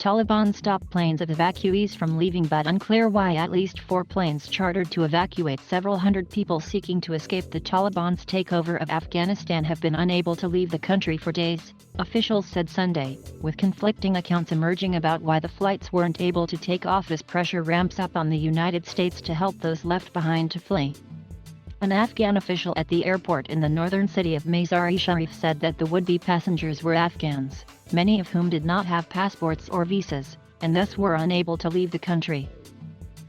Taliban stopped planes of evacuees from leaving, but unclear why at least 4 planes chartered to evacuate several hundred people seeking to escape the Taliban's takeover of Afghanistan have been unable to leave the country for days, officials said Sunday, with conflicting accounts emerging about why the flights weren't able to take off as pressure ramps up on the United States to help those left behind to flee. An Afghan official at the airport in the northern city of Mazar-e-Sharif said that the would-be passengers were Afghans, many of whom did not have passports or visas, and thus were unable to leave the country.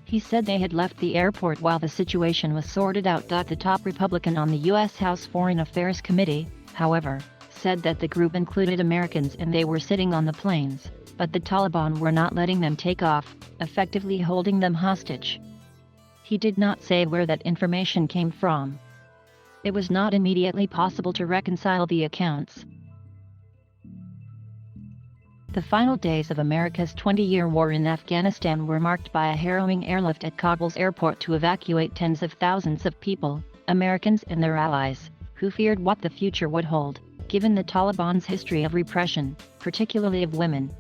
He said they had left the airport while the situation was sorted out. The top Republican on the U.S. House Foreign Affairs Committee, however, said that the group included Americans and they were sitting on the planes, but the Taliban were not letting them take off, effectively holding them hostage. He did not say where that information came from. It was not immediately possible to reconcile the accounts. The final days of America's 20-year war in Afghanistan were marked by a harrowing airlift at Kabul's airport to evacuate tens of thousands of people, Americans and their allies, who feared what the future would hold, given the Taliban's history of repression, particularly of women.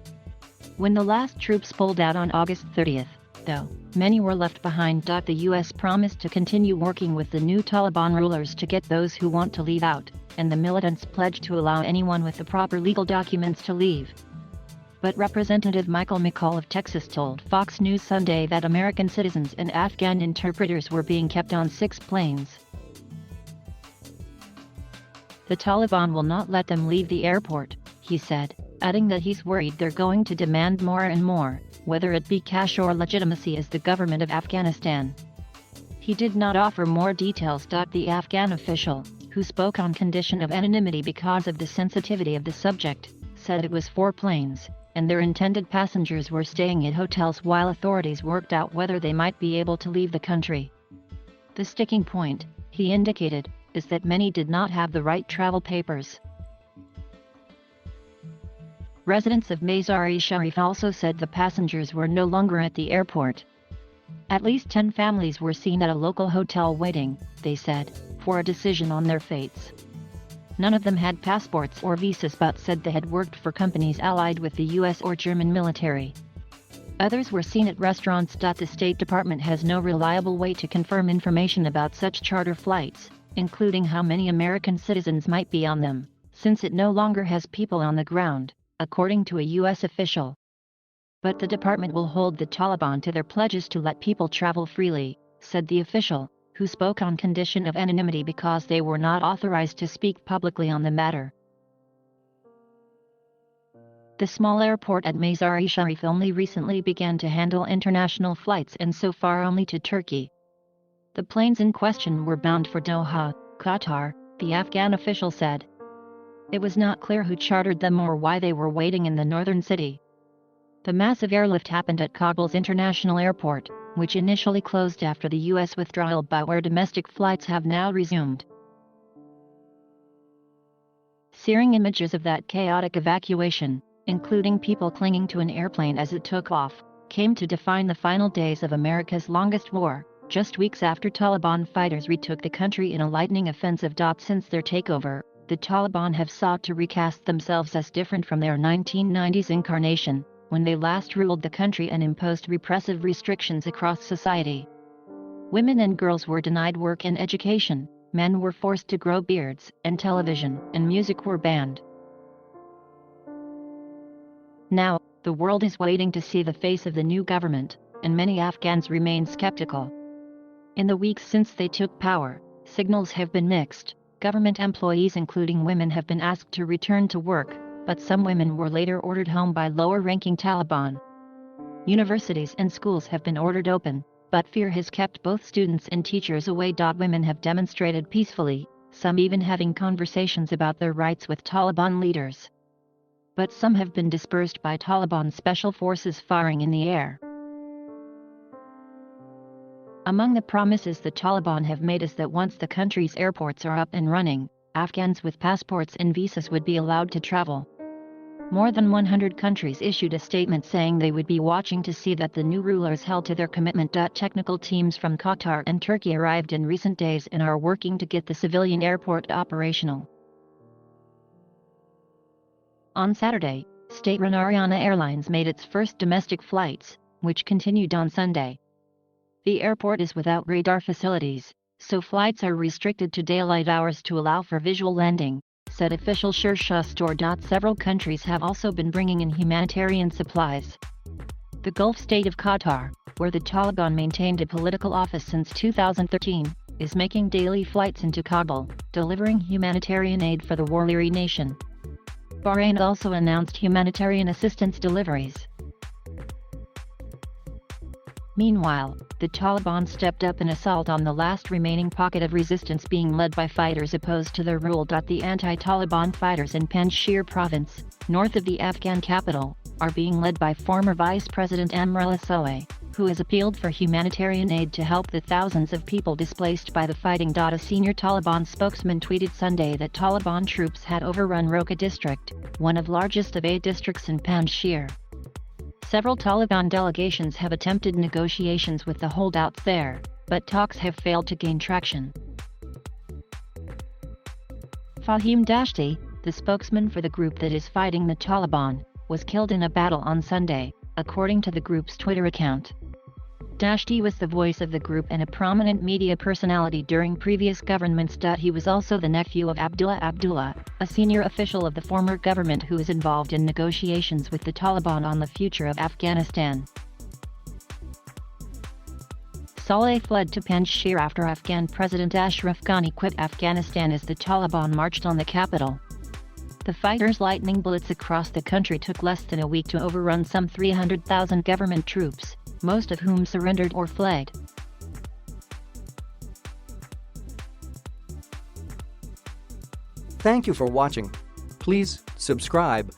When the last troops pulled out on August 30th, though, many were left behind. The U.S. promised to continue working with the new Taliban rulers to get those who want to leave out, and the militants pledged to allow anyone with the proper legal documents to leave. But Representative Michael McCall of Texas told Fox News Sunday that American citizens and Afghan interpreters were being kept on 6 planes. The Taliban will not let them leave the airport, he said, adding that he's worried they're going to demand more and more, whether it be cash or legitimacy as the government of Afghanistan. He did not offer more details. The Afghan official, who spoke on condition of anonymity because of the sensitivity of the subject, said it was 4 planes, and their intended passengers were staying at hotels while authorities worked out whether they might be able to leave the country. The sticking point, he indicated, is that many did not have the right travel papers. Residents of Mazar-e-Sharif also said the passengers were no longer at the airport. At least 10 families were seen at a local hotel waiting, they said, for a decision on their fates. None of them had passports or visas but said they had worked for companies allied with the U.S. or German military. Others were seen at restaurants. The State Department has no reliable way to confirm information about such charter flights, including how many American citizens might be on them, since it no longer has people on the ground, according to a U.S. official. But the department will hold the Taliban to their pledges to let people travel freely, said the official, who spoke on condition of anonymity because they were not authorized to speak publicly on the matter. The small airport at Mazar-e-Sharif only recently began to handle international flights and so far only to Turkey. The planes in question were bound for Doha, Qatar, the Afghan official said. It was not clear who chartered them or why they were waiting in the northern city. The massive airlift happened at Kabul's international airport, which initially closed after the U.S. withdrawal but where domestic flights have now resumed. Searing images of that chaotic evacuation, including people clinging to an airplane as it took off, came to define the final days of America's longest war, just weeks after Taliban fighters retook the country in a lightning offensive. Since their takeover, the Taliban have sought to recast themselves as different from their 1990s incarnation, when they last ruled the country and imposed repressive restrictions across society. Women and girls were denied work and education, men were forced to grow beards, and television and music were banned. Now, the world is waiting to see the face of the new government, and many Afghans remain skeptical. In the weeks since they took power, signals have been mixed. Government employees including women have been asked to return to work, but some women were later ordered home by lower-ranking Taliban. Universities and schools have been ordered open, but fear has kept both students and teachers away. Women have demonstrated peacefully, some even having conversations about their rights with Taliban leaders. But some have been dispersed by Taliban special forces firing in the air. Among the promises the Taliban have made is that once the country's airports are up and running, Afghans with passports and visas would be allowed to travel. More than 100 countries issued a statement saying they would be watching to see that the new rulers held to their commitment. Technical teams from Qatar and Turkey arrived in recent days and are working to get the civilian airport operational. On Saturday, State-run Ariana Airlines made its first domestic flights, which continued on Sunday. The airport is without radar facilities, so flights are restricted to daylight hours to allow for visual landing, said official Shersha Store. Several countries have also been bringing in humanitarian supplies. The Gulf state of Qatar, where the Taliban maintained a political office since 2013, is making daily flights into Kabul, delivering humanitarian aid for the war-weary nation. Bahrain also announced humanitarian assistance deliveries. Meanwhile, the Taliban stepped up an assault on the last remaining pocket of resistance being led by fighters opposed to their rule. The anti-Taliban fighters in Panjshir province, north of the Afghan capital, are being led by former Vice President Amrullah Saleh, who has appealed for humanitarian aid to help the thousands of people displaced by the fighting. A senior Taliban spokesman tweeted Sunday that Taliban troops had overrun Roka district, one of the largest of 8 districts in Panjshir. Several Taliban delegations have attempted negotiations with the holdouts there, but talks have failed to gain traction. Fahim Dashti, the spokesman for the group that is fighting the Taliban, was killed in a battle on Sunday, according to the group's Twitter account. Dashti was the voice of the group and a prominent media personality during previous governments. He was also the nephew of Abdullah, a senior official of the former government who is involved in negotiations with the Taliban on the future of Afghanistan. Saleh fled to Panjshir after Afghan President Ashraf Ghani quit Afghanistan as the Taliban marched on the capital. The fighters' lightning bullets across the country took less than a week to overrun some 300,000 government troops, most of whom surrendered or fled. Thank you for watching. Please subscribe.